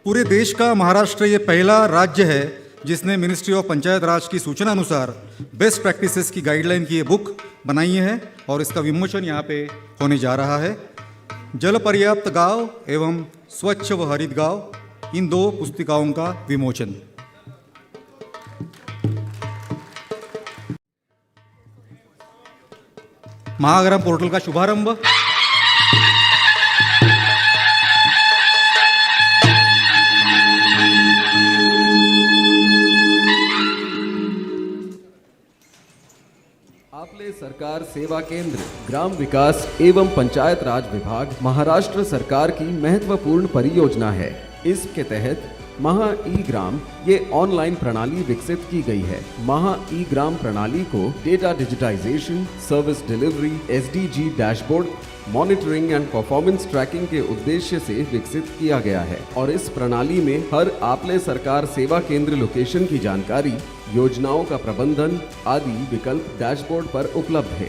पूरे देश का महाराष्ट्र ये पहला राज्य है जिसने मिनिस्ट्री ऑफ पंचायत राज की सूचना अनुसार बेस्ट प्रैक्टिसेस की गाइडलाइन की ये बुक बनाई है और इसका विमोचन यहाँ पे होने जा रहा है। जल पर्याप्त गांव एवं स्वच्छ व हरित गांव, इन दो पुस्तिकाओं का विमोचन। महाग्राम पोर्टल का शुभारंभ। आपले सरकार सेवा केंद्र ग्राम विकास एवं पंचायत राज विभाग महाराष्ट्र सरकार की महत्वपूर्ण परियोजना है। इसके तहत महा ई ग्राम ये ऑनलाइन प्रणाली विकसित की गई है। महा ई ग्राम प्रणाली को data digitization, service delivery, SDG dashboard, monitoring and performance tracking के उद्देश्य से विकसित किया गया है और इस प्रणाली में हर आपले सरकार सेवा केंद्र लोकेशन की जानकारी, योजनाओं का प्रबंधन आदि विकल्प डैशबोर्ड पर उपलब्ध है।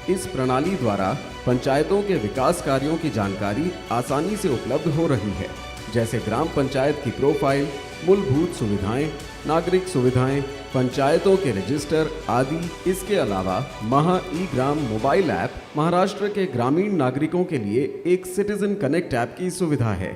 इस प्रणाली द्वारा पंचायतों के विकास कार्यों की जानकारी आसानी से उपलब्ध हो रही है, जैसे ग्राम पंचायत की प्रोफाइल, मूलभूत सुविधाएं, नागरिक सुविधाएं, पंचायतों के रजिस्टर आदि। इसके अलावा महा ई ग्राम मोबाइल ऐप महाराष्ट्र के ग्रामीण नागरिकों के लिए एक सिटीजन कनेक्ट ऐप की सुविधा है।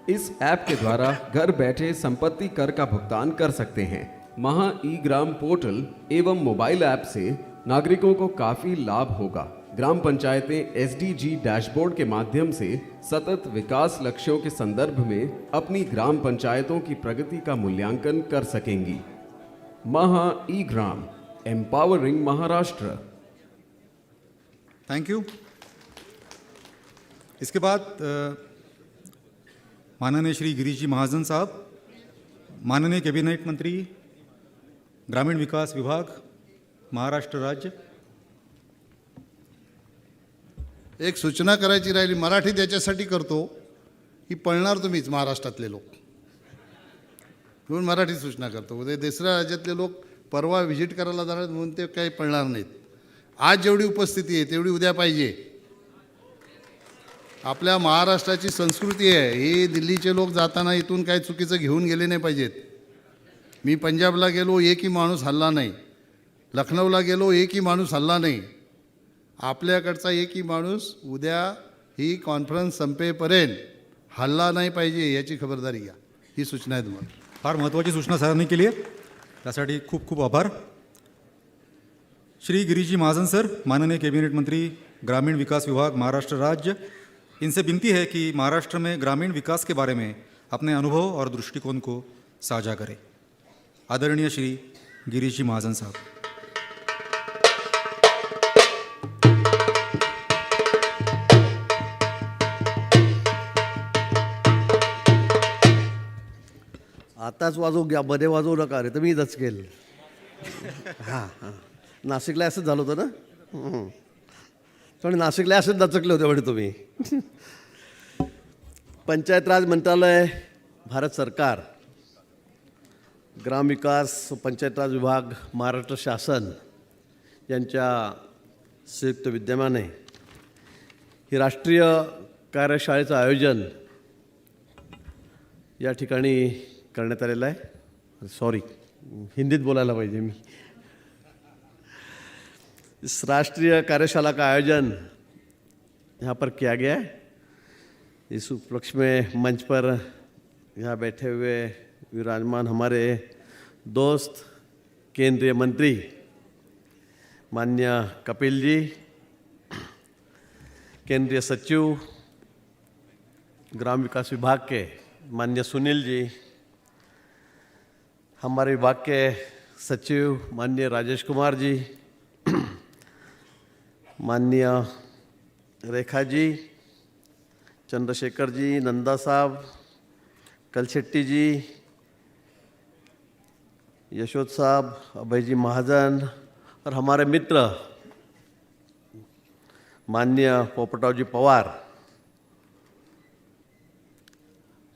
इस ऐप के द्वारा घर बैठे संपत्ति कर का भुगतान कर सकते हैं। महा ई ग्राम पोर्टल एवं मोबाइल ऐप से नागरिकों को काफी लाभ होगा। ग्राम पंचायतें एसडीजी डैशबोर्ड के माध्यम से सतत विकास लक्ष्यों के संदर्भ में अपनी ग्राम पंचायतों की प्रगति का मूल्यांकन कर सकेंगी। Maha e gram, empowering Maharashtra. Thank you. इसके बाद माननीय श्री गिरीश जी महाजन साहब, माननीय कैबिनेट मंत्री ग्रामीण विकास विभाग महाराष्ट्र राज्य। एक सूचना करायची राहिली, मराठीत याच्यासाठी करतो की पळणार तुम्हीच महाराष्ट्रातले लोक, म्हणून मराठी सूचना करतो। उद्या दुसऱ्या राज्यातले लोक परवा व्हिजिट करायला जाणार म्हणून ते काही पळणार नाहीत। आज जेवढी उपस्थिती आहे तेवढी उद्या पाहिजे। आपल्या महाराष्ट्राची संस्कृती आहे, ही दिल्लीचे लोक जाताना इथून काही चुकीचं घेऊन गेले नाही पाहिजेत। मी पंजाबला गेलो, एकही माणूस हल्ला नाही, लखनौला गेलो, एकही माणूस हल्ला नाही। आपल्याकडचा एकही माणूस उद्या ही कॉन्फरन्स संपेपर्यंत हल्ला नाही पाहिजे, याची खबरदारी घ्या। ही सूचना आहे तुम्हाला। फार महत्त्वाची सूचना सरांनी केली आहे, त्यासाठी खूप खूप आभार। श्री गिरीश जी महाजन सर, माननीय कैबिनेट मंत्री ग्रामीण विकास विभाग महाराष्ट्र राज्य, इनसे विनती है कि महाराष्ट्र में ग्रामीण विकास के बारे में अपने अनुभव और दृष्टिकोण को साझा करें। आदरणीय श्री गिरीश जी महाजन साहब। आताच वाजवू घ्या, मध्ये वाजवू नका रे, तर मी दचकेल। हां हां, नाशिकला असंच झालं होतं ना, पण नाशिकला असंच दचकले होते म्हणजे तुम्ही। पंचायत राज मंत्रालय, भारत सरकार, ग्राम विकास पंचायत राज विभाग महाराष्ट्र शासन यांच्या संयुक्त विद्यमाने ही राष्ट्रीय कार्यशाळेचं आयोजन या ठिकाणी करण्यात आलेला है। सॉरी, हिंदीत बोलायला पाहिजे मी। इस राष्ट्रीय कार्यशाला का आयोजन यहाँ पर किया गया है। इस उपलक्ष्य में मंच पर यहाँ बैठे हुए विराजमान हमारे दोस्त केंद्रीय मंत्री माननीय कपिल जी, केंद्रीय सचिव ग्राम विकास विभाग के माननीय सुनील जी, हमारे विभाग के सचिव माननीय राजेश कुमार जी, माननीय रेखा जी, चंद्रशेखर जी, नंदा साहब, कलशेट्टी जी, यशोद साहब, अभय जी महाजन और हमारे मित्र माननीय पोपटराव जी पवार,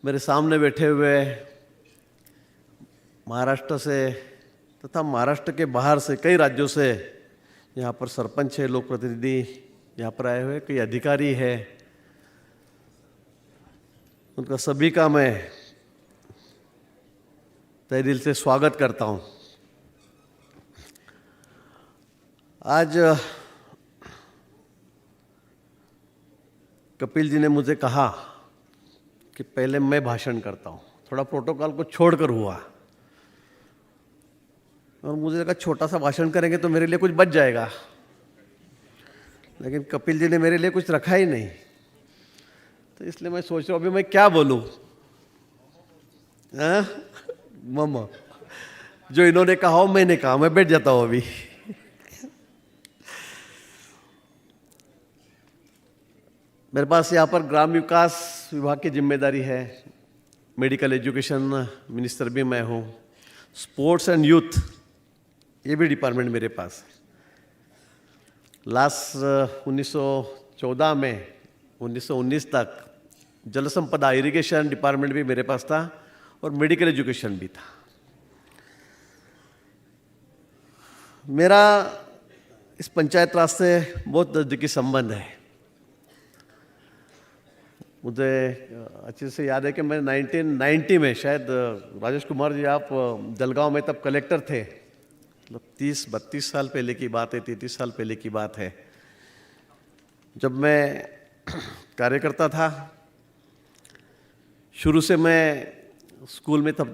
मेरे सामने बैठे हुए महाराष्ट्र से तथा महाराष्ट्र के बाहर से कई राज्यों से यहाँ पर सरपंच है, लोक प्रतिनिधि यहाँ पर आए हुए, कई अधिकारी है, उनका सभी का मैं तहे दिल से स्वागत करता हूँ। आज कपिल जी ने मुझे कहा कि पहले मैं भाषण करता हूँ, थोड़ा प्रोटोकॉल को छोड़कर हुआ, और मुझे लगा छोटा सा भाषण करेंगे तो मेरे लिए कुछ बच जाएगा, लेकिन कपिल जी ने मेरे लिए कुछ रखा ही नहीं। तो इसलिए मैं सोच रहा हूँ अभी मैं क्या बोलूँ। मम्मा, जो इन्होंने कहा हो मैंने कहा, मैं बैठ जाता हूँ अभी। मेरे पास यहाँ पर ग्राम विकास विभाग की जिम्मेदारी है, मेडिकल एजुकेशन मिनिस्टर भी मैं हूँ, स्पोर्ट्स एंड यूथ ये भी डिपार्टमेंट मेरे पास है। लास्ट 1914 में 1919 तक जल संपदा इरिगेशन डिपार्टमेंट भी मेरे पास था और मेडिकल एजुकेशन भी था। मेरा इस पंचायत राज से बहुत नज़दीकी संबंध है। मुझे अच्छे से याद है कि मैं 1990 में, शायद राजेश कुमार जी आप जलगांव में तब कलेक्टर थे, मतलब 30-32 साल पहले की बात है, 33 साल पहले की बात है, जब मैं कार्य करता था। शुरू से मैं स्कूल में तब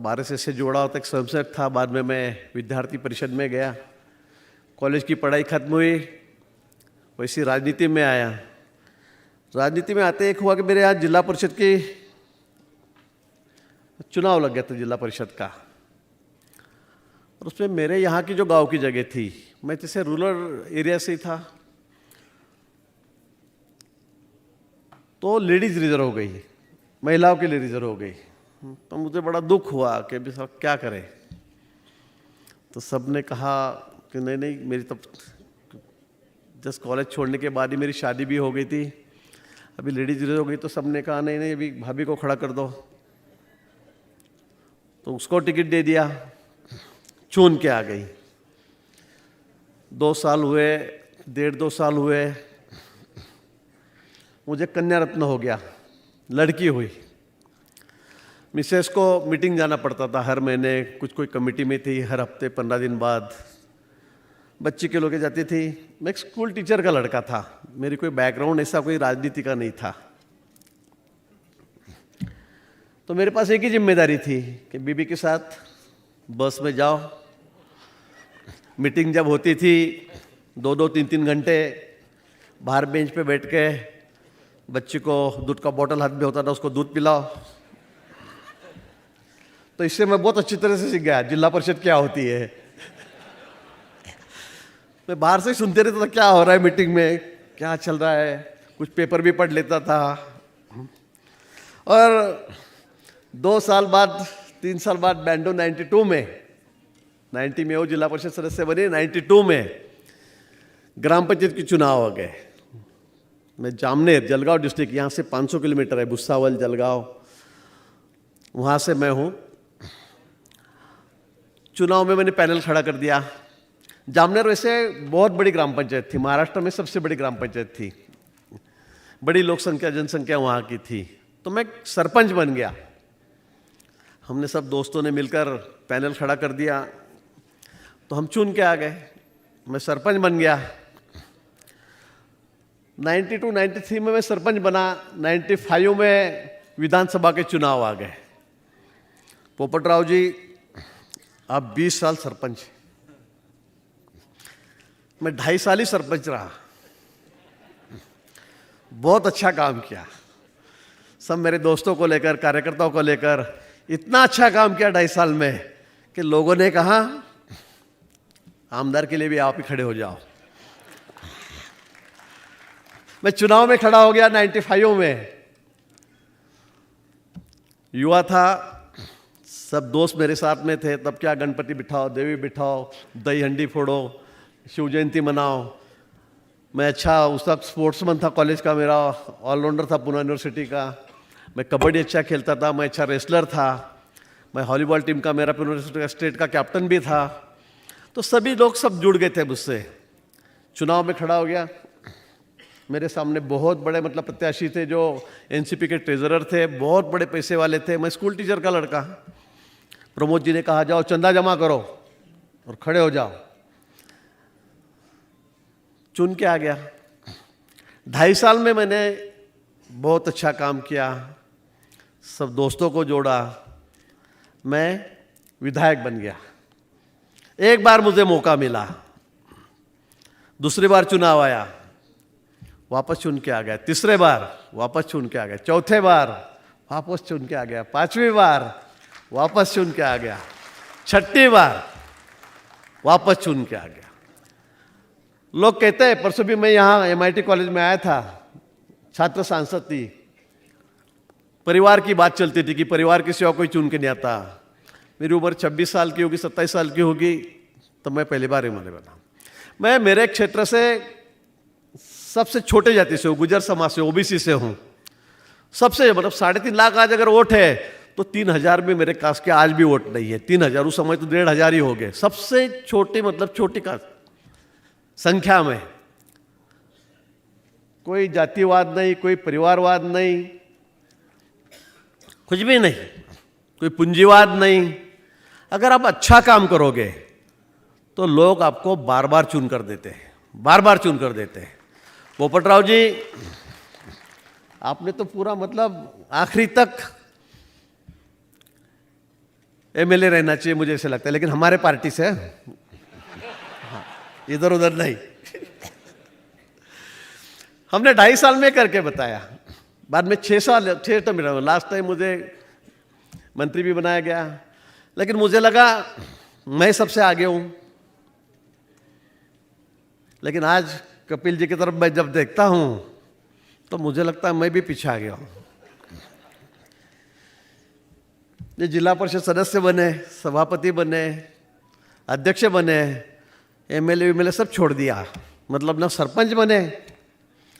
RSS से जुड़ा होता एक स्वयंसेवक था, बाद में मैं विद्यार्थी परिषद में गया, कॉलेज की पढ़ाई खत्म हुई, वैसी राजनीति में आया। राजनीति में आते एक हुआ कि मेरे यहाँ जिला परिषद की चुनाव लग गया था, जिला परिषद का, और उसमें मेरे यहाँ की जो गांव की जगह थी, मैं जैसे रूरल एरिया से ही था, तो लेडीज रिजर्व हो गई, महिलाओं के लिए रिजर्व हो गई। तो मुझे बड़ा दुख हुआ कि अभी सब क्या करें। तो सब ने कहा कि नहीं नहीं, मेरी तब जस्ट कॉलेज छोड़ने के बाद ही मेरी शादी भी हो गई थी, अभी लेडीज रिजर्व हो गई, तो सब ने कहा नहीं नहीं अभी भाभी को खड़ा कर दो। तो उसको टिकट दे दिया, चुन के आ गई। 2 साल हुए, 1.5-2 साल हुए, मुझे कन्या रत्न हो गया, लड़की हुई। मिसेस को मीटिंग जाना पड़ता था हर महीने, कुछ कोई कमेटी में थी, हर हफ्ते 15 दिन बाद बच्ची के लोग जाती थी। मैं एक स्कूल टीचर का लड़का था, मेरी कोई बैकग्राउंड ऐसा कोई राजनीति का नहीं था। तो मेरे पास एक ही जिम्मेदारी थी कि बीबी के साथ बस में जाओ, मीटिंग जब होती थी 2-2, 3-3 घंटे बाहर बेंच पे बैठ के बच्ची को दूध का बोतल हाथ में होता था, उसको दूध पिलाओ। तो इससे मैं बहुत अच्छी तरह से सीख गया जिला परिषद क्या होती है। मैं बाहर से सुनते रहता था क्या हो रहा है मीटिंग में, क्या चल रहा है, कुछ पेपर भी पढ़ लेता था। और 2 साल बाद, 3 साल बाद बैंडो 92 में, 90 में वो जिला परिषद सदस्य बनी, 92 में ग्राम पंचायत के चुनाव हो गए। मैं जामनेर, जलगांव डिस्ट्रिक्ट, यहाँ से 500 किलोमीटर है, भुसावल जलगांव, वहाँ से मैं हूँ। चुनाव में मैंने पैनल खड़ा कर दिया। जामनेर वैसे बहुत बड़ी ग्राम पंचायत थी, महाराष्ट्र में सबसे बड़ी ग्राम पंचायत थी, बड़ी लोक संख्या जनसंख्या वहाँ की थी। तो मैं सरपंच बन गया। हमने सब दोस्तों ने मिलकर पैनल खड़ा कर दिया, तो हम चुन के आ गए, मैं सरपंच बन गया। 92-93 में मैं सरपंच बना, 95 में विधानसभा के चुनाव आ गए। पोपटराव जी आप 20 साल सरपंच, मैं 2.5 साल ही सरपंच रहा, बहुत अच्छा काम किया। सब मेरे दोस्तों को लेकर, कार्यकर्ताओं को लेकर इतना अच्छा काम किया 2.5 साल में कि लोगों ने कहा आमदार के लिए भी आप ही खड़े हो जाओ। मैं चुनाव में खड़ा हो गया 95 में, युवा था, सब दोस्त मेरे साथ में थे। तब क्या गणपति बिठाओ, देवी बिठाओ, दही हंडी फोड़ो, शिव जयंती मनाओ। मैं अच्छा उस वक्त स्पोर्ट्समैन था कॉलेज का, मेरा ऑलराउंडर था पूना यूनिवर्सिटी का। मैं कबड्डी अच्छा खेलता था, मैं अच्छा रेसलर था, मैं वॉलीबॉल टीम का, मेरा पूना यूनिवर्सिटी का स्टेट का कैप्टन भी था। तो सभी लोग सब जुड़ गए थे मुझसे। चुनाव में खड़ा हो गया, मेरे सामने बहुत बड़े मतलब प्रत्याशी थे जो एनसीपी के ट्रेजरर थे, बहुत बड़े पैसे वाले थे। मैं स्कूल टीचर का लड़का, प्रमोद जी ने कहा जाओ चंदा जमा करो और खड़े हो जाओ। चुन के आ गया। 2.5 साल में मैंने बहुत अच्छा काम किया, सब दोस्तों को जोड़ा, मैं विधायक बन गया। एक बार मुझे मौका मिला, दूसरी बार चुनाव आया, वापस चुन के आ गया। तीसरे बार वापस चुन के आ गया। चौथे बार वापस चुन के आ गया। 5वीं बार वापस चुन के आ गया। 6ठी बार वापस चुन के आ गया। लोग कहते हैं, परसों भी मैं यहाँ MIT कॉलेज में आया था, छात्र सांसद थी, परिवार की बात चलती थी कि परिवार की सेवा कोई चुन के नहीं आता। मेरी उम्र 26 साल की होगी, 27 साल की होगी, तो मैं पहली बार MLA बना। मैं मेरे क्षेत्र से सबसे छोटे जाति से हूँ, गुजर समाज से, OBC से हूँ। सबसे मतलब 3.5 लाख आज अगर वोट है तो 3,000 में मेरे कास्ट के आज भी वोट नहीं है। 3,000 उस समय तो 1,500 ही हो गए। सबसे छोटी मतलब छोटी कास्ट संख्या में। कोई जातिवाद नहीं, कोई परिवारवाद नहीं, कुछ भी नहीं, कोई पूंजीवाद नहीं। अगर आप अच्छा काम करोगे तो लोग आपको बार बार चुन कर देते हैं, बार बार चुन कर देते हैं। पोपटराव जी, आपने तो पूरा मतलब आखिरी तक MLA रहना चाहिए मुझे ऐसे लगता है, लेकिन हमारे पार्टी से इधर उधर नहीं। हमने 2.5 साल में करके बताया। बाद में 6 तो मिला। लास्ट टाइम मुझे मंत्री भी बनाया गया, लेकिन मुझे लगा मैं सबसे आगे हूं। लेकिन आज कपिल जी की तरफ मैं जब देखता हूं तो मुझे लगता है मैं भी पीछे आ गया हूं। ये जिला परिषद सदस्य बने, सभापति बने, अध्यक्ष बने, MLA सब छोड़ दिया। मतलब ना सरपंच बने,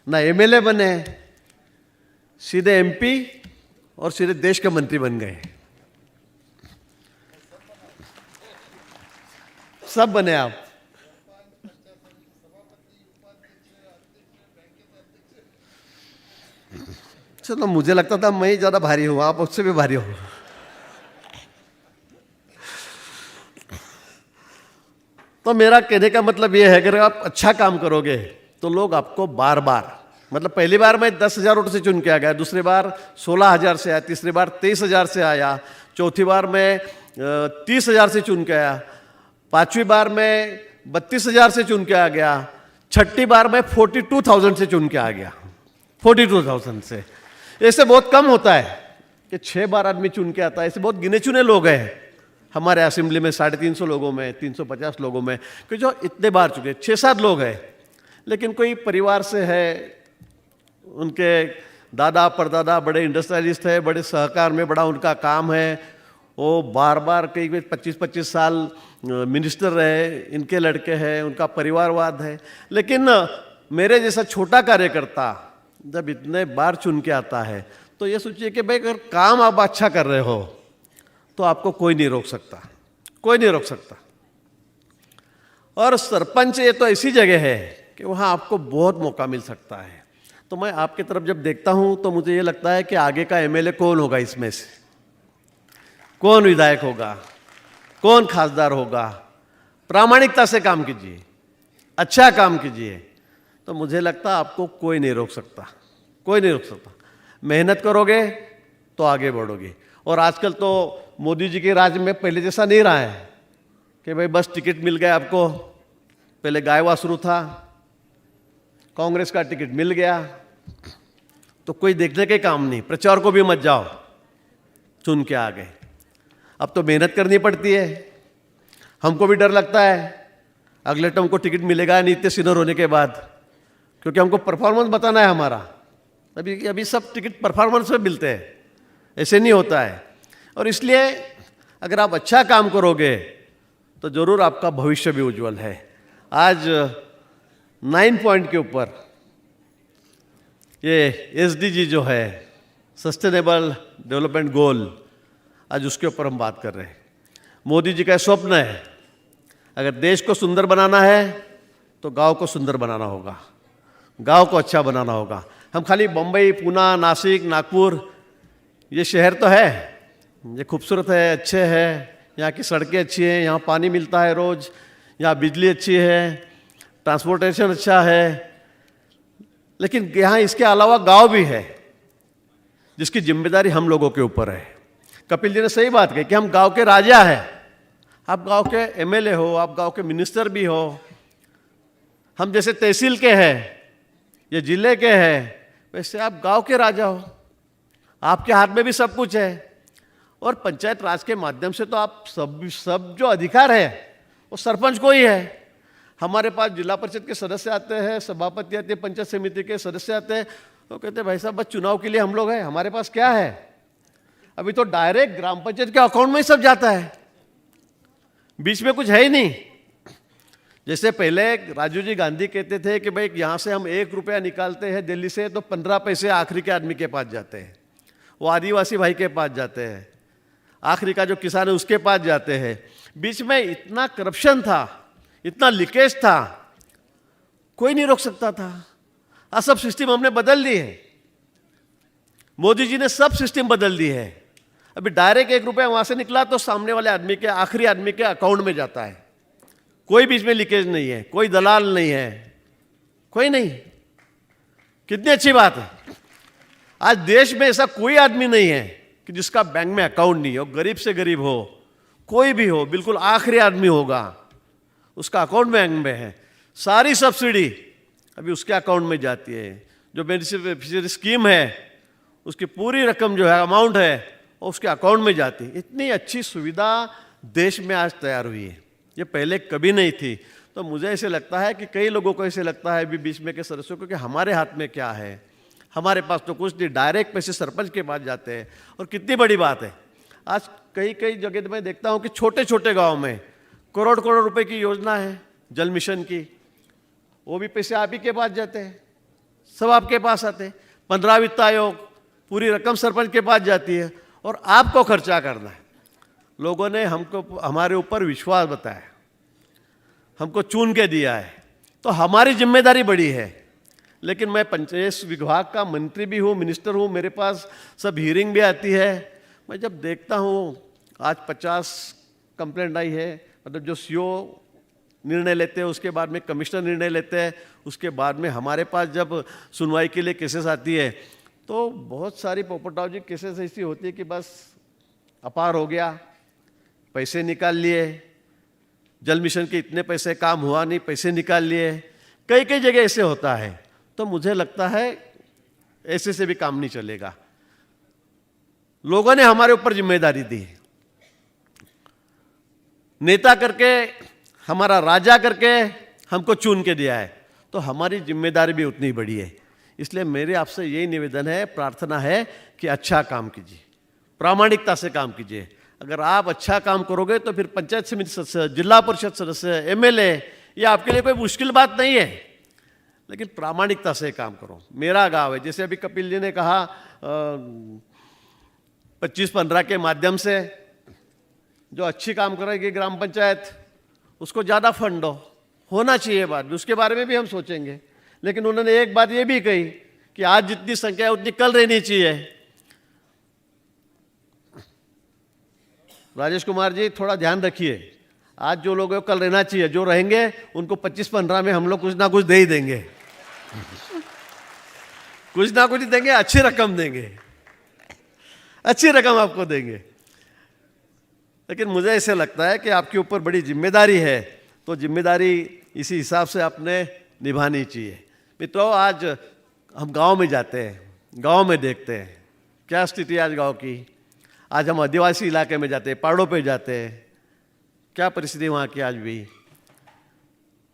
ना MLA बने, सीधे MP और सीधे देश के मंत्री बन गए। सब बने आप। चलो, मुझे लगता था मैं ही ज्यादा भारी हूं, आप उससे भी भारी हो। तो मेरा कहने का मतलब यह है कि अगर आप अच्छा काम करोगे तो लोग आपको बार बार, मतलब पहली बार मैं 10,000 वोट से चुन के आ गया, दूसरी बार 16,000 से आया, तीसरी बार 23,000 से आया, चौथी बार मैं 30,000 से चुन के आया, 5वीं बार मैं 32,000 से चुन के आ गया, 6ठी बार मैं 42,000 से चुन के आ गया। 42,000 से। ऐसे बहुत कम होता है कि 6 बार आदमी चुन के आता है। ऐसे बहुत गिने चुने लोग हैं हमारे असेंबली में, 350 लोगों में, 350 लोगों में, कि जो इतने बार चुके। 6-7 लोग हैं, लेकिन कोई परिवार से है, उनके दादा परदादा बड़े इंडस्ट्रियलिस्ट है, बड़े सहकार में बड़ा उनका काम है, वो बार बार कई 25-25 साल मिनिस्टर रहे, इनके लड़के हैं, उनका परिवारवाद है। लेकिन मेरे जैसा छोटा कार्यकर्ता जब इतने बार चुन के आता है तो ये सोचिए कि भाई अगर काम आप अच्छा कर रहे हो तो आपको कोई नहीं रोक सकता, कोई नहीं रोक सकता। और सरपंच ये तो ऐसी जगह है कि वहाँ आपको बहुत मौका मिल सकता है। तो मैं आपकी तरफ जब देखता हूँ तो मुझे ये लगता है कि आगे का MLA कौन होगा, इसमें से कौन विधायक होगा, कौन खासदार होगा। प्रामाणिकता से काम कीजिए, अच्छा काम कीजिए, तो मुझे लगता है आपको कोई नहीं रोक सकता, कोई नहीं रोक सकता। मेहनत करोगे तो आगे बढ़ोगे। और आजकल तो मोदी जी के राज में पहले जैसा नहीं रहा है कि भाई बस टिकट मिल गया आपको। पहले गाय वासरू था, कांग्रेस का टिकट मिल गया तो कोई देखने के काम नहीं, प्रचार को भी मत जाओ, चुन के आ गए। अब तो मेहनत करनी पड़ती है। हमको भी डर लगता है अगले टर्म को टिकट मिलेगा नहीं इतने सीनियर होने के बाद, क्योंकि हमको परफॉर्मेंस बताना है हमारा। अभी सब टिकट परफॉर्मेंस में मिलते हैं, ऐसे नहीं होता है। और इसलिए अगर आप अच्छा काम करोगे तो जरूर आपका भविष्य भी उज्जवल है। आज 9 पॉइंट के ऊपर ये SDG जो है, सस्टेनेबल डेवलपमेंट गोल, आज उसके ऊपर हम बात कर रहे हैं। मोदी जी का स्वप्न है, अगर देश को सुंदर बनाना है तो गांव को सुंदर बनाना होगा, गांव को अच्छा बनाना होगा। हम खाली बम्बई, पूना, नासिक, नागपुर, ये शहर तो है, ये खूबसूरत है, अच्छे हैं, यहाँ की सड़कें अच्छी हैं, यहाँ पानी मिलता है रोज़, यहाँ बिजली अच्छी है, ट्रांसपोर्टेशन अच्छा है। लेकिन यहाँ इसके अलावा गांव भी है जिसकी जिम्मेदारी हम लोगों के ऊपर है। कपिल जी ने सही बात कही कि हम गांव के राजा हैं। आप गांव के एमएलए हो, आप गांव के मिनिस्टर भी हो, हम जैसे तहसील के हैं या जिले के हैं, वैसे आप गांव के राजा हो। आपके हाथ में भी सब कुछ है और पंचायत राज के माध्यम से तो आप सब जो अधिकार है वो सरपंच को ही है। हमारे पास जिला परिषद के सदस्य आते हैं, सभापति आते हैं, पंचायत समिति के सदस्य आते हैं, तो कहते हैं भाई साहब बस चुनाव के लिए हम लोग हैं, हमारे पास क्या है। अभी तो डायरेक्ट ग्राम पंचायत के अकाउंट में ही सब जाता है, बीच में कुछ है ही नहीं। जैसे पहले राजीव जी गांधी कहते थे कि भाई यहाँ से हम 1 रुपया निकालते हैं दिल्ली से तो 15 पैसे आखिरी के आदमी के पास जाते हैं, वो आदिवासी भाई के पास जाते हैं, आखिरी का जो किसान है उसके पास जाते हैं। बीच में इतना करप्शन था, इतना लीकेज था, कोई नहीं रोक सकता था। आज सब सिस्टम हमने बदल दी है, मोदी जी ने सब सिस्टम बदल दी है। अभी डायरेक्ट 1 रुपया वहां से निकला तो सामने वाले आदमी के, आखिरी आदमी के अकाउंट में जाता है। कोई बीच में लीकेज नहीं है, कोई दलाल नहीं है, कोई नहीं। कितनी अच्छी बात है। आज देश में ऐसा कोई आदमी नहीं है कि जिसका बैंक में अकाउंट नहीं हो, गरीब से गरीब हो, कोई भी हो, बिल्कुल आखिरी आदमी होगा उसका अकाउंट बैंक में है। सारी सब्सिडी अभी उसके अकाउंट में जाती है। जो बेनिफिशियरी स्कीम है उसकी पूरी रकम जो है, अमाउंट है, वो उसके अकाउंट में जाती है। इतनी अच्छी सुविधा देश में आज तैयार हुई है, ये पहले कभी नहीं थी। तो मुझे ऐसे लगता है कि कई लोगों को ऐसे लगता है अभी बीच में के सदस्यों को कि हमारे हाथ में क्या है, हमारे पास तो कुछ नहीं, डायरेक्ट पैसे सरपंच के पास जाते हैं। और कितनी बड़ी बात है, आज कई जगह मैं देखता हूँ कि छोटे छोटे गाँव में करोड़ करोड़ रुपए की योजना है जल मिशन की, वो भी पैसे आप ही के पास जाते हैं, सब आपके पास आते हैं। 15 वित्त आयोग, पूरी रकम सरपंच के पास जाती है और आपको खर्चा करना है। लोगों ने हमको, हमारे ऊपर विश्वास बताया, हमको चुन के दिया है, तो हमारी जिम्मेदारी बड़ी है। लेकिन मैं पंचायत विभाग का मंत्री भी हूँ, मिनिस्टर हूँ, मेरे पास सब हियरिंग भी आती है। मैं जब देखता हूँ आज 50 कंप्लेंट आई है, मतलब जो सीओ निर्णय लेते हैं, उसके बाद में कमिश्नर निर्णय लेते हैं, उसके बाद में हमारे पास जब सुनवाई के लिए केसेस आती है तो बहुत सारी पोपटाव जी केसेस ऐसी होती है कि बस अपार हो गया, पैसे निकाल लिए, जल मिशन के इतने पैसे, काम हुआ नहीं, पैसे निकाल लिए। कई कई जगह ऐसे होता है। तो मुझे लगता है ऐसे से भी काम नहीं चलेगा। लोगों ने हमारे ऊपर जिम्मेदारी दी है, नेता करके, हमारा राजा करके हमको चुन के दिया है, तो हमारी जिम्मेदारी भी उतनी बड़ी है। इसलिए मेरे आपसे यही निवेदन है, प्रार्थना है कि अच्छा काम कीजिए, प्रामाणिकता से काम कीजिए। अगर आप अच्छा काम करोगे तो फिर पंचायत समिति सदस्य, जिला परिषद सदस्य, एमएलए, ये आपके लिए कोई मुश्किल बात नहीं है। लेकिन प्रामाणिकता से काम करो। मेरा गांव है, जैसे अभी कपिल जी ने कहा 25-15 के माध्यम से जो अच्छी काम करेगी ग्राम पंचायत, उसको ज़्यादा फंड दो, होना चाहिए बात, उसके बारे में भी हम सोचेंगे। लेकिन उन्होंने एक बात ये भी कही कि आज जितनी संख्या है उतनी कल रहनी चाहिए। राजेश कुमार जी थोड़ा ध्यान रखिए, आज जो लोग हैं कल रहना चाहिए, जो रहेंगे उनको 25-15 में हम लोग कुछ ना कुछ दे ही देंगे, कुछ ना कुछ देंगे, अच्छी रकम देंगे, अच्छी रकम आपको देंगे। लेकिन मुझे ऐसे लगता है कि आपके ऊपर बड़ी जिम्मेदारी है, तो जिम्मेदारी इसी हिसाब से आपने निभानी चाहिए। मित्रों, आज हम गांव में जाते हैं, गांव में देखते हैं क्या स्थिति है आज गांव की। आज हम आदिवासी इलाके में जाते हैं, पहाड़ों पे जाते हैं, क्या परिस्थिति वहाँ की आज भी।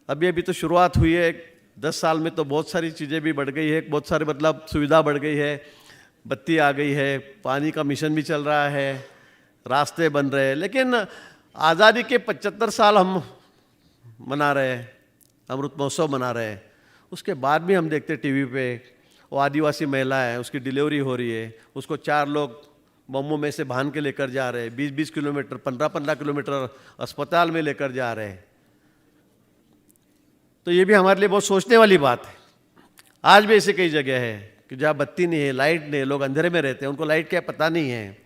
अभी अभी तो शुरुआत हुई है, 10 साल में तो बहुत सारी चीज़ें भी बढ़ गई है, बहुत सारे मतलब सुविधा बढ़ गई है, बत्ती आ गई है, पानी का मिशन भी चल रहा है, रास्ते बन रहे हैं। लेकिन आज़ादी के 75 साल हम मना रहे हैं, अमृत महोत्सव मना रहे हैं, उसके बाद भी हम देखते टीवी पे वो आदिवासी महिला है, उसकी डिलीवरी हो रही है, उसको 4 लोग बम्बों में से भान के लेकर जा रहे हैं, 20-20 किलोमीटर, 15-15 किलोमीटर अस्पताल में लेकर जा रहे हैं। तो ये भी हमारे लिए बहुत सोचने वाली बात है। आज भी ऐसी कई जगह है कि जहाँ बत्ती नहीं है, लाइट नहीं है, लोग अंधेरे में रहते हैं, उनको लाइट क्या पता नहीं है।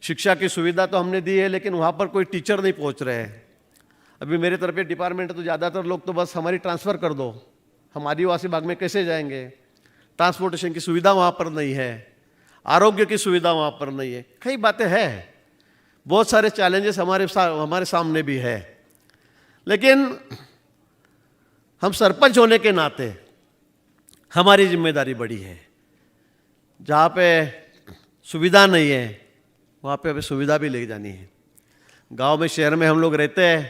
शिक्षा की सुविधा तो हमने दी है, लेकिन वहाँ पर कोई टीचर नहीं पहुँच रहे हैं। अभी मेरे तरफ एक डिपार्टमेंट है तो ज़्यादातर लोग तो बस हमारी ट्रांसफ़र कर दो, हम आदिवासी भाग में कैसे जाएंगे। ट्रांसपोर्टेशन की सुविधा वहाँ पर नहीं है, आरोग्य की सुविधा वहाँ पर नहीं है, कई बातें हैं, बहुत सारे चैलेंजेस हमारे सामने भी है। लेकिन हम सरपंच होने के नाते हमारी जिम्मेदारी बड़ी है। जहाँ पे सुविधा नहीं है वहाँ पे हमें सुविधा भी ले जानी है। गांव में, शहर में हम लोग रहते हैं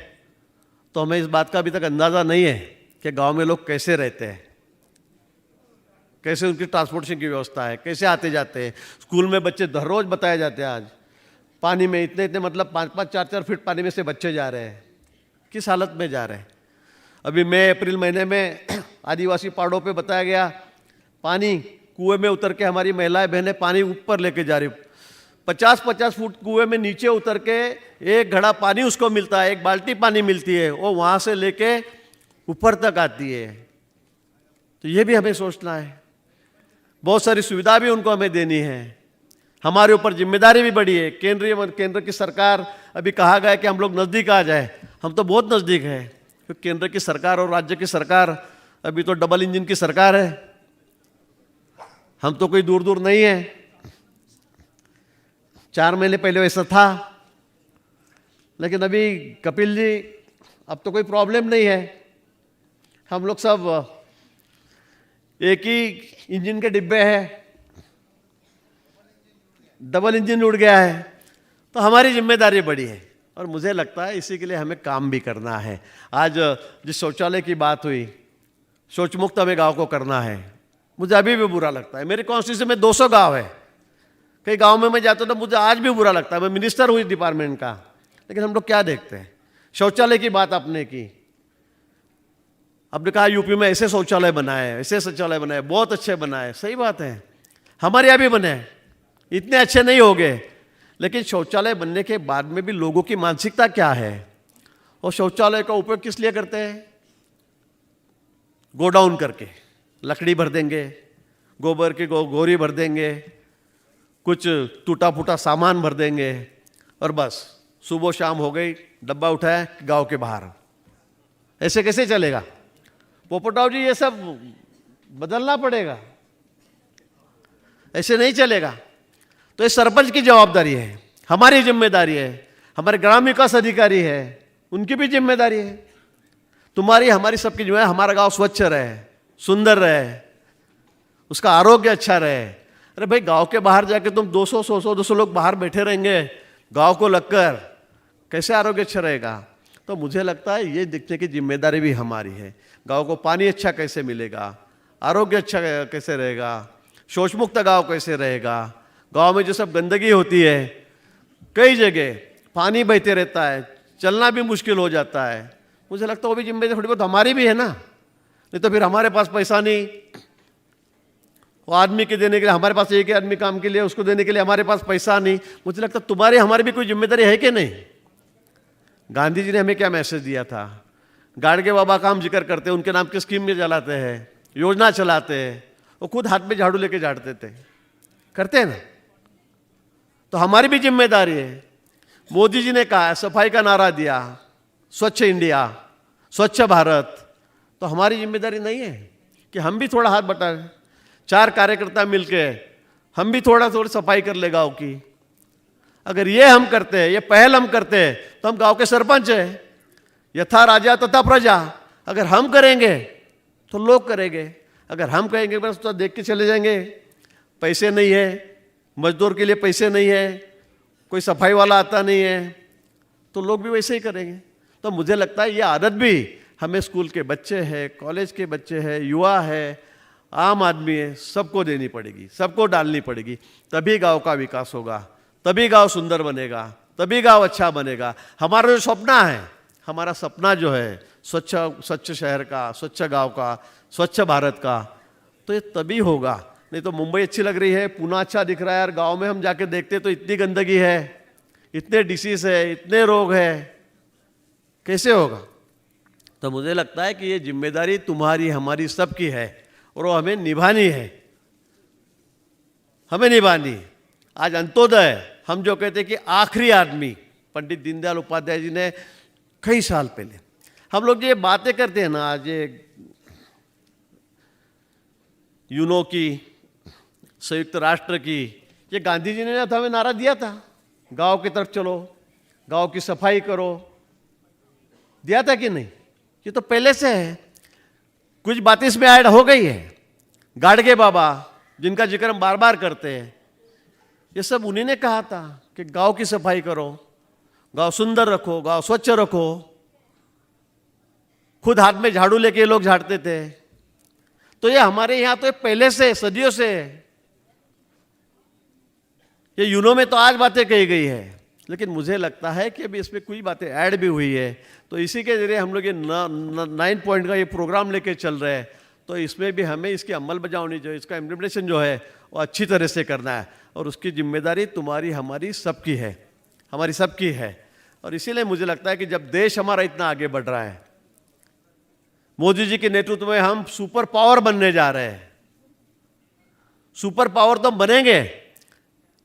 तो हमें इस बात का अभी तक अंदाज़ा नहीं है कि गांव में लोग कैसे रहते हैं, कैसे उनकी ट्रांसपोर्टेशन की व्यवस्था है, कैसे आते जाते हैं। स्कूल में बच्चे हर रोज़ बताए जाते हैं, आज पानी में इतने इतने मतलब 5-5, 4-4 फीट पानी में से बच्चे जा रहे हैं, किस हालत में जा रहे हैं। अभी मई अप्रैल महीने में आदिवासी पहाड़ों पे बताया गया, पानी कुएं में उतर के हमारी महिलाएं बहनें पानी ऊपर लेके जा रही, 50-50 फुट कुएं में नीचे उतर के एक घड़ा पानी उसको मिलता है, एक बाल्टी पानी मिलती है, वो वहाँ से लेके ऊपर तक आती है। तो ये भी हमें सोचना है, बहुत सारी सुविधा भी उनको हमें देनी है। हमारे ऊपर जिम्मेदारी भी बड़ी है। केंद्र की सरकार, अभी कहा गया कि हम लोग नज़दीक आ जाए, हम तो बहुत नज़दीक है, क्योंकि केंद्र की सरकार और राज्य की सरकार अभी तो डबल इंजन की सरकार है, हम तो कोई दूर दूर नहीं है। 4 महीने पहले वैसा था, लेकिन अभी कपिल जी अब तो कोई प्रॉब्लम नहीं है, हम लोग सब एक ही इंजन के डिब्बे हैं, डबल इंजन उड़ गया है, तो हमारी जिम्मेदारी बड़ी है और मुझे लगता है इसी के लिए हमें काम भी करना है। आज जिस शौचालय की बात हुई, शौच मुक्त हमें गाँव को करना है, मुझे अभी भी बुरा लगता है। मेरे कॉन्स्टिट्यूंसी में 200 गांव है, कई गांव में मैं जाता हूँ तो मुझे आज भी बुरा लगता है। मैं मिनिस्टर हूँ इस डिपार्टमेंट का, लेकिन हम लोग क्या देखते हैं। शौचालय की बात आपने की, आपने कहा यूपी में ऐसे शौचालय बनाए, ऐसे शौचालय बनाए, बहुत अच्छे बनाए, सही बात है, हमारे यहाँ भी बने, इतने अच्छे नहीं हो गए, लेकिन शौचालय बनने के बाद में भी लोगों की मानसिकता क्या है, और शौचालय का उपयोग किस लिए करते हैं। गोडाउन करके लकड़ी भर देंगे, गोबर की गोरी भर देंगे, कुछ टूटा फूटा सामान भर देंगे, और बस सुबह शाम हो गई, डब्बा उठाया गांव के बाहर। ऐसे कैसे चलेगा पोपटाव जी, ये सब बदलना पड़ेगा, ऐसे नहीं चलेगा। तो ये सरपंच की जवाबदारी है, हमारी जिम्मेदारी है, हमारे ग्राम विकास अधिकारी है, उनकी भी जिम्मेदारी है, तुम्हारी हमारी सबकी जिम्मेदारी। हमारा गांव स्वच्छ रहे, सुंदर रहे, उसका आरोग्य अच्छा रहे। अरे भाई, गांव के बाहर जाके तुम 200 लोग बाहर बैठे रहेंगे गांव को लगकर, कैसे आरोग्य अच्छा रहेगा। तो मुझे लगता है ये देखने की जिम्मेदारी भी हमारी है। गांव को पानी अच्छा कैसे मिलेगा, आरोग्य अच्छा कैसे रहेगा, शौच मुक्त गाँव कैसे रहेगा। गांव में जो सब गंदगी होती है, कई जगह पानी बहते रहता है, चलना भी मुश्किल हो जाता है, मुझे लगता है वो भी जिम्मेदारी थोड़ी बहुत हमारी भी है ना। नहीं तो फिर हमारे पास पैसा नहीं, वो आदमी के देने के लिए, हमारे पास एक ही आदमी काम के लिए, उसको देने के लिए हमारे पास पैसा नहीं। मुझे लगता है तुम्हारी हमारी भी कोई जिम्मेदारी है कि नहीं। गांधी जी ने हमें क्या मैसेज दिया था, गाड़गे बाबा काम जिक्र करते हैं, उनके नाम की स्कीम में चलाते हैं, योजना चलाते हैं, वो खुद हाथ में झाड़ू लेके झाड़ते थे, करते हैं ना। तो हमारी भी जिम्मेदारी है। मोदी जी ने कहा, सफाई का नारा दिया, स्वच्छ इंडिया, स्वच्छ भारत, तो हमारी जिम्मेदारी नहीं है कि हम भी थोड़ा हाथ बटाएं, 4 कार्यकर्ता मिलके हम भी थोड़ी सफाई कर ले गाँव की। अगर ये हम करते हैं, ये पहल हम करते हैं, तो हम गांव के सरपंच हैं, यथा राजा तथा प्रजा। अगर हम करेंगे तो लोग करेंगे, अगर हम कहेंगे बस तो देख के चले जाएंगे, पैसे नहीं है, मजदूर के लिए पैसे नहीं है, कोई सफाई वाला आता नहीं है, तो लोग भी वैसे ही करेंगे। तो मुझे लगता है ये आदत भी हमें स्कूल के बच्चे हैं, कॉलेज के बच्चे हैं, युवा है, आम आदमी है, सबको देनी पड़ेगी, सबको डालनी पड़ेगी, तभी गांव का विकास होगा, तभी गांव सुंदर बनेगा, तभी गांव अच्छा बनेगा। हमारा जो सपना है, हमारा सपना जो है स्वच्छ शहर का, स्वच्छ गांव का, स्वच्छ भारत का, तो ये तभी होगा। नहीं तो मुंबई अच्छी लग रही है, पुणे अच्छा दिख रहा है यार, गांव में हम जाके देखते तो इतनी गंदगी है, इतने डिसीज है, इतने रोग है, कैसे होगा। तो मुझे लगता है कि ये जिम्मेदारी तुम्हारी हमारी सबकी है और वो हमें निभानी है, हमें निभानी है। आज अंत्योदय हम जो कहते हैं कि आखिरी आदमी, पंडित दीनदयाल उपाध्याय जी ने कई साल पहले, हम लोग ये बातें करते हैं ना आज ये यूनो की, संयुक्त राष्ट्र की, ये गांधी जी ने तो हमें नारा दिया था, गांव की तरफ चलो, गांव की सफाई करो, दिया था कि नहीं? ये तो पहले से है, कुछ बातें इसमें ऐड हो गई है। गाडगे बाबा जिनका जिक्र हम बार बार करते हैं, ये सब उन्हीं ने कहा था कि गांव की सफाई करो, गांव सुंदर रखो, गांव स्वच्छ रखो। खुद हाथ में झाड़ू लेके ये लोग झाड़ते थे। तो ये हमारे यहां तो पहले से, सदियों से, ये यूनो में तो आज बातें कही गई है, लेकिन मुझे लगता है कि अभी इसमें कुछ बातें ऐड भी हुई है। तो इसी के जरिए हम लोग ये 9 पॉइंट का ये प्रोग्राम लेके चल रहे हैं। तो इसमें भी हमें इसकी अमल बजावनी जो है, इसका इम्प्लीमेंटेशन जो है वो अच्छी तरह से करना है, और उसकी जिम्मेदारी तुम्हारी, हमारी, सबकी है, हमारी सबकी है। और इसीलिए मुझे लगता है कि जब देश हमारा इतना आगे बढ़ रहा है, मोदी जी के नेतृत्व में हम सुपर पावर बनने जा रहे हैं। सुपर पावर तो हम बनेंगे,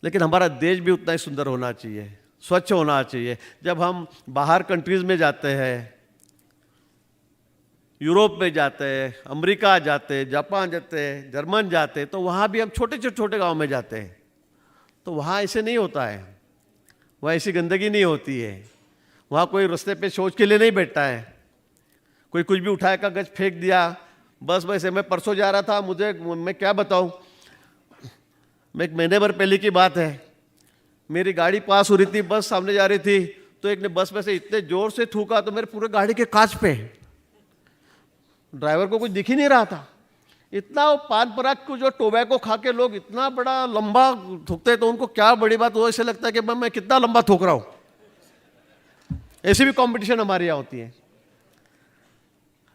लेकिन हमारा देश भी उतना ही सुंदर होना चाहिए, स्वच्छ होना चाहिए। जब हम बाहर कंट्रीज में जाते हैं, यूरोप में जाते हैं, अमेरिका जाते हैं, जापान जाते हैं, जर्मन जाते हैं, तो वहाँ भी हम छोटे छोटे गांव में जाते हैं, तो वहाँ ऐसे नहीं होता है, वहाँ ऐसी गंदगी नहीं होती है, वहाँ कोई रास्ते पे शौच के लिए नहीं बैठता है, कोई कुछ भी उठाए कागज फेंक दिया। बस वैसे मैं परसों जा रहा था, मैं क्या बताऊँ, मैं 1 महीने भर पहले की बात है, मेरी गाड़ी पास हो रही थी, बस सामने जा रही थी, तो एक ने बस में से इतने जोर से थूका तो मेरे पूरे गाड़ी के कांच पे, ड्राइवर को कुछ दिख ही नहीं रहा था। इतना वो पान पराग को जो टोबैको खा के लोग इतना बड़ा लंबा थूकते हैं, तो उनको क्या बड़ी बात, वो ऐसे लगता है कि मैं कितना लंबा थूक रहा हूँ। ऐसी भी कंपटीशन हमारे यहाँ होती है,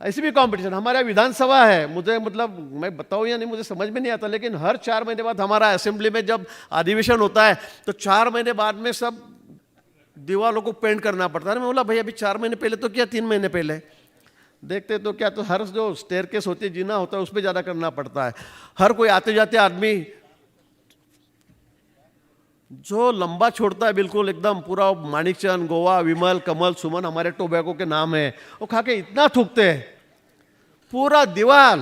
ऐसी भी कंपटीशन। हमारे यहाँ विधानसभा है, मुझे मतलब मैं बताऊँ या नहीं मुझे समझ में नहीं आता, लेकिन हर 4 महीने बाद हमारा असेंबली में जब अधिवेशन होता है, तो 4 महीने बाद में सब दीवारों को पेंट करना पड़ता है। मैं बोला भाई अभी 4 महीने पहले तो क्या, 3 महीने पहले देखते तो क्या, तो हर जो स्टेयरकेस होती है, जीना होता है, उस पर ज़्यादा करना पड़ता है। हर कोई आते जाते आदमी जो लंबा छोड़ता है, बिल्कुल एकदम पूरा माणिकचंद, गोवा, विमल, कमल, सुमन हमारे टोबैको के नाम है, वो खा के इतना थूकते हैं पूरा दीवार।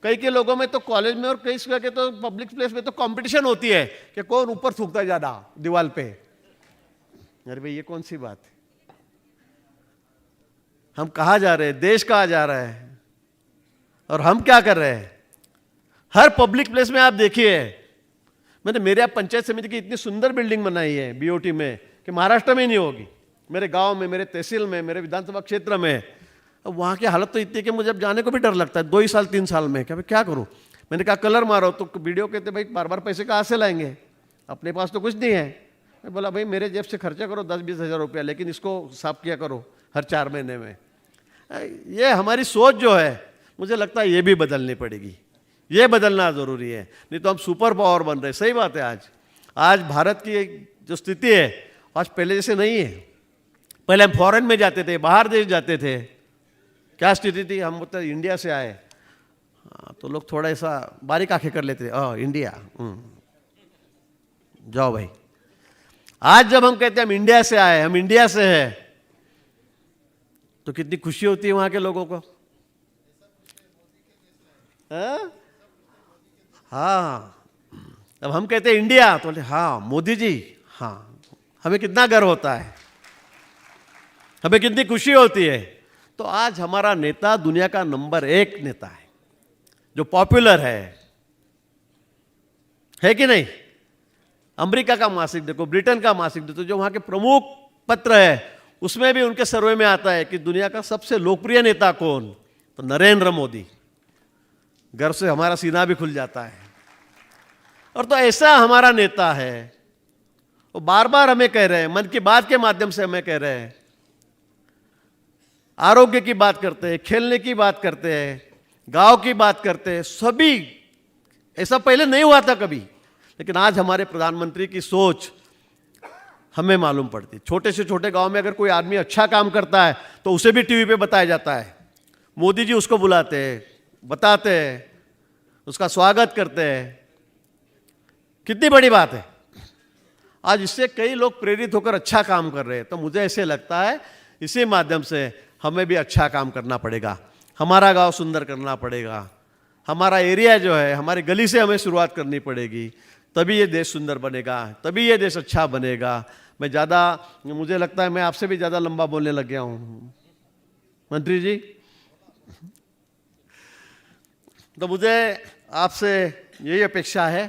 कई के लोगों में तो कॉलेज में और कई जगह के तो पब्लिक प्लेस में तो कंपटीशन होती है कि कौन ऊपर थूकता है ज़्यादा दीवार पे। अरे भाई ये कौन सी बात है? हम कहाँ जा रहे हैं, देश कहाँ जा रहा है, और हम क्या कर रहे हैं? हर पब्लिक प्लेस में आप देखिए, मैंने मेरे यहाँ पंचायत समिति की इतनी सुंदर बिल्डिंग बनाई है बीओटी में कि महाराष्ट्र में नहीं होगी, मेरे गांव में, मेरे तहसील में, मेरे विधानसभा क्षेत्र में। अब वहाँ की हालत तो इतनी है कि मुझे अब जाने को भी डर लगता है 2 ही साल 3 साल में। क्या करूँ? मैंने कहा कलर मारो, तो वीडियो कहते भाई बार बार पैसे कहाँ से लाएंगे, अपने पास तो कुछ नहीं है। मैं बोला भाई मेरे जेब से खर्चा करो 10-20 हज़ार रुपया, लेकिन इसको साफ किया करो हर 4 महीने में। ये हमारी सोच जो है, मुझे लगता है ये भी बदलनी पड़ेगी, ये बदलना ज़रूरी है, नहीं तो हम सुपर पावर बन रहे। सही बात है, आज भारत की जो स्थिति है आज पहले जैसे नहीं है। पहले हम फॉरेन में जाते थे, बाहर देश जाते थे, क्या स्थिति थी, हम मतलब इंडिया से आए तो लोग थोड़ा ऐसा बारीक आंखें कर लेते थे, इंडिया जाओ भाई। आज जब हम कहते हैं हम इंडिया से आए, हम इंडिया से हैं, तो कितनी खुशी होती है वहां के लोगों को। हाँ, अब हम कहते हैं इंडिया तो बोले हाँ मोदी जी, हाँ हमें कितना गर्व होता है, हमें कितनी खुशी होती है। तो आज हमारा नेता दुनिया का नंबर 1 नेता है, जो पॉपुलर है कि नहीं? अमेरिका का मासिक देखो, ब्रिटेन का मासिक देखो, जो वहां के प्रमुख पत्र है उसमें भी उनके सर्वे में आता है कि दुनिया का सबसे लोकप्रिय नेता कौन, तो नरेंद्र मोदी। गर्व से हमारा सीना भी खुल जाता है। और तो ऐसा हमारा नेता है, वो बार बार हमें कह रहे हैं, मन की बात के माध्यम से हमें कह रहे हैं, आरोग्य की बात करते हैं, खेलने की बात करते हैं, गांव की बात करते हैं, सभी ऐसा पहले नहीं हुआ था कभी। लेकिन आज हमारे प्रधानमंत्री की सोच हमें मालूम पड़ती है। छोटे से छोटे गांव में अगर कोई आदमी अच्छा काम करता है तो उसे भी टीवी पे बताया जाता है, मोदी जी उसको बुलाते हैं, बताते हैं, उसका स्वागत करते हैं। कितनी बड़ी बात है। आज इससे कई लोग प्रेरित होकर अच्छा काम कर रहे हैं। तो मुझे ऐसे लगता है इसी माध्यम से हमें भी अच्छा काम करना पड़ेगा, हमारा गांव सुंदर करना पड़ेगा, हमारा एरिया जो है, हमारी गली से हमें शुरुआत करनी पड़ेगी, तभी ये देश सुंदर बनेगा, तभी ये देश अच्छा बनेगा। मुझे लगता है मैं आपसे भी ज़्यादा लंबा बोलने लग गया हूँ मंत्री जी। तो मुझे आपसे यही अपेक्षा है,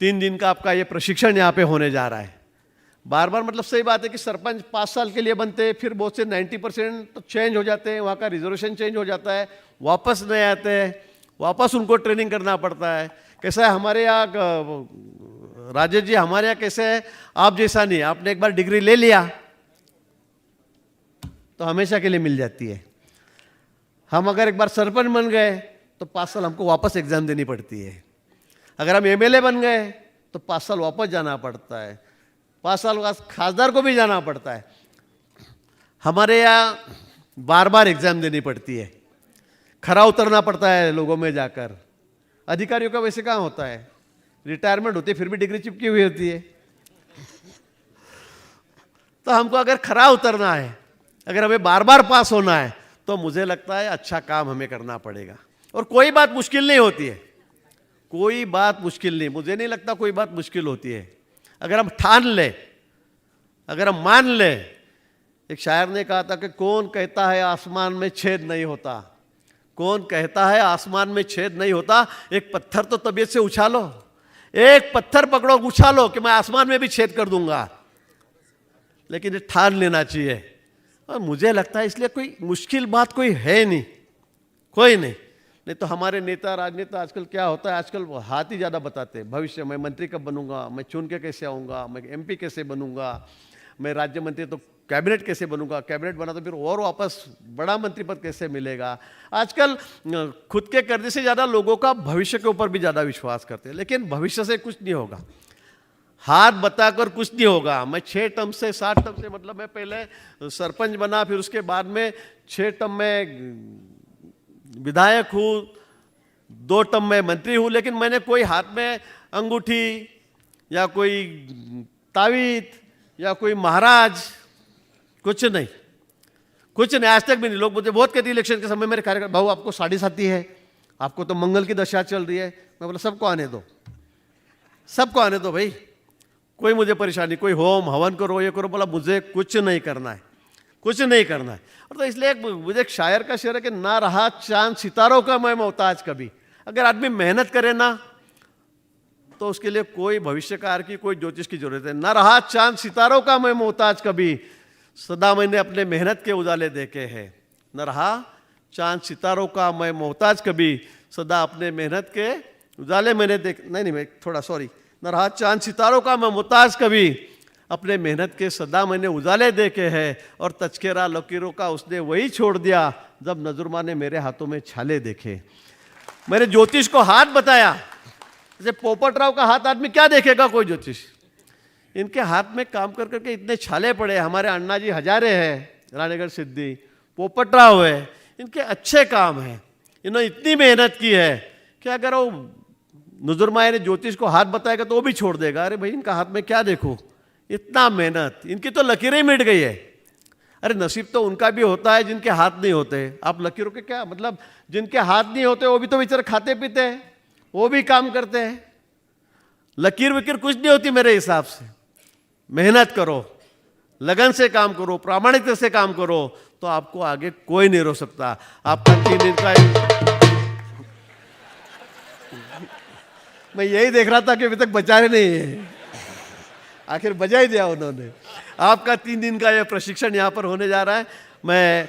3 दिन का आपका ये प्रशिक्षण यहाँ पे होने जा रहा है। बार बार मतलब सही बात है कि सरपंच 5 साल के लिए बनते हैं, फिर बहुत से 90% तो चेंज हो जाते हैं, वहाँ का रिजर्वेशन चेंज हो जाता है, वापस नहीं आते हैं, वापस उनको ट्रेनिंग करना पड़ता है। कैसा है हमारे यहाँ, राजेश जी हमारे यहाँ कैसे है, आप जैसा नहीं, आपने एक बार डिग्री ले लिया तो हमेशा के लिए मिल जाती है। हम अगर एक बार सरपंच बन गए तो 5 साल हमको वापस एग्जाम देनी पड़ती है। अगर हम एमएलए बन गए तो 5 साल वापस जाना पड़ता है, 5 साल बाद खासदार को भी जाना पड़ता है। हमारे यहाँ बार बार एग्जाम देनी पड़ती है, खरा उतरना पड़ता है लोगों में जाकर। अधिकारियों का वैसे कहाँ होता है, रिटायरमेंट होती है फिर भी डिग्री चिपकी हुई होती है। तो हमको अगर खरा उतरना है, अगर हमें बार बार पास होना है, तो मुझे लगता है अच्छा काम हमें करना पड़ेगा। और कोई बात मुश्किल नहीं होती है, कोई बात मुश्किल नहीं, मुझे नहीं लगता कोई बात मुश्किल होती है। अगर हम ठान ले, अगर हम मान ले। एक शायर ने कहा था कि कौन कहता है आसमान में छेद नहीं होता, कौन कहता है आसमान में छेद नहीं होता, एक पत्थर तो तबीयत से उछालो, एक पत्थर पकड़ो उछालो कि मैं आसमान में भी छेद कर दूंगा। लेकिन ये ठान लेना चाहिए। और मुझे लगता है इसलिए कोई मुश्किल बात कोई है नहीं, कोई नहीं तो हमारे नेता राजनेता आजकल क्या होता है, आजकल वो हाथ ही ज़्यादा बताते हैं। भविष्य में मंत्री कब बनूंगा, मैं चुन के कैसे आऊँगा, मैं एमपी कैसे बनूंगा, मैं राज्य मंत्री तो कैबिनेट कैसे बनूंगा, कैबिनेट बना तो फिर और वापस बड़ा मंत्री पद कैसे मिलेगा। आजकल खुद के करने से ज़्यादा लोगों का भविष्य के ऊपर भी ज़्यादा विश्वास करते हैं। लेकिन भविष्य से कुछ नहीं होगा, हाथ बताकर कुछ नहीं होगा। मैं 6 टर्म से 7 टर्म से, मतलब मैं पहले सरपंच बना, फिर उसके बाद में 6 टर्म में विधायक हूँ, 2 टर्म में मंत्री हूँ, लेकिन मैंने कोई हाथ में अंगूठी या कोई तावीज या कोई महाराज, कुछ नहीं, कुछ नहीं, आज तक भी नहीं। लोग मुझे बहुत कहते इलेक्शन के समय मेरे कार्यकर्ता, भाऊ आपको साढ़े साथी है, आपको तो मंगल की दशा चल रही है। मैं बोला सबको आने दो, सबको आने दो भाई, कोई मुझे परेशानी, कोई होम हवन करो ये करो, बोला मुझे कुछ नहीं करना है, कुछ नहीं करना है। और तो इसलिए मुझे एक शायर का शेर है कि ना रहा चांद सितारों का मैं मोहताज कभी। अगर आदमी मेहनत करे ना तो उसके लिए कोई भविष्यकार की, कोई ज्योतिष की जरूरत है। ना रहा चांद सितारों का मैं मोहताज कभी, सदा मैंने अपने मेहनत के उजाले देखे हैं। न रहा चांद सितारों का मैं मोहताज कभी, सदा अपने मेहनत के उजाले मैंने नहीं थोड़ा सॉरी, न रहा चांद सितारों का मैं मोहताज कभी, अपने मेहनत के सदा मैंने उजाले देखे हैं। और तस्करा लकीरों का उसने वही छोड़ दिया जब नजुर्मा ने मेरे हाथों में छाले देखे। मैंने ज्योतिष को हाथ बताया, जैसे पोपटराव का हाथ आदमी क्या देखेगा कोई ज्योतिष, इनके हाथ में काम कर करके इतने छाले पड़े। हमारे अण्णा जी हजारे हैं, रानीगढ़ सिद्धि, पोपटराव है, इनके अच्छे काम हैं, इन्होंने इतनी मेहनत की है कि अगर वो नजुर्मा ने ज्योतिष को हाथ बताएगा तो वो भी छोड़ देगा। अरे भाई इनका हाथ में क्या देखो, इतना मेहनत, इनकी तो लकीरें मिट गई है। अरे नसीब तो उनका भी होता है जिनके हाथ नहीं होते। आप लकीरों के क्या मतलब, जिनके हाथ नहीं होते वो भी तो बेचारे खाते पीते हैं, वो भी काम करते हैं। लकीर वकीर कुछ नहीं होती मेरे हिसाब से। मेहनत करो, लगन से काम करो, प्रामाणिकता से काम करो, तो आपको आगे कोई नहीं रोक सकता। आपका 3 दिन का मैं यही देख रहा था कि अभी तक बचाए नहीं है, आखिर बजा ही दिया उन्होंने। आपका 3 दिन का यह प्रशिक्षण यहाँ पर होने जा रहा है। मैं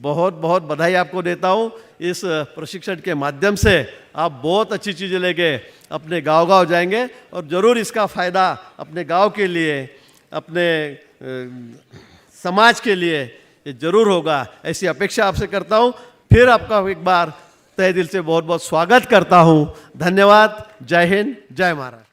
बहुत बहुत बधाई आपको देता हूँ। इस प्रशिक्षण के माध्यम से आप बहुत अच्छी चीज़ें लेके अपने गांव-गांव जाएंगे और ज़रूर इसका फ़ायदा अपने गांव के लिए, अपने समाज के लिए ये ज़रूर होगा, ऐसी अपेक्षा आपसे करता हूँ। फिर आपका एक बार तहे दिल से बहुत बहुत स्वागत करता हूँ। धन्यवाद। जय हिंद, जय महाराष्ट्र।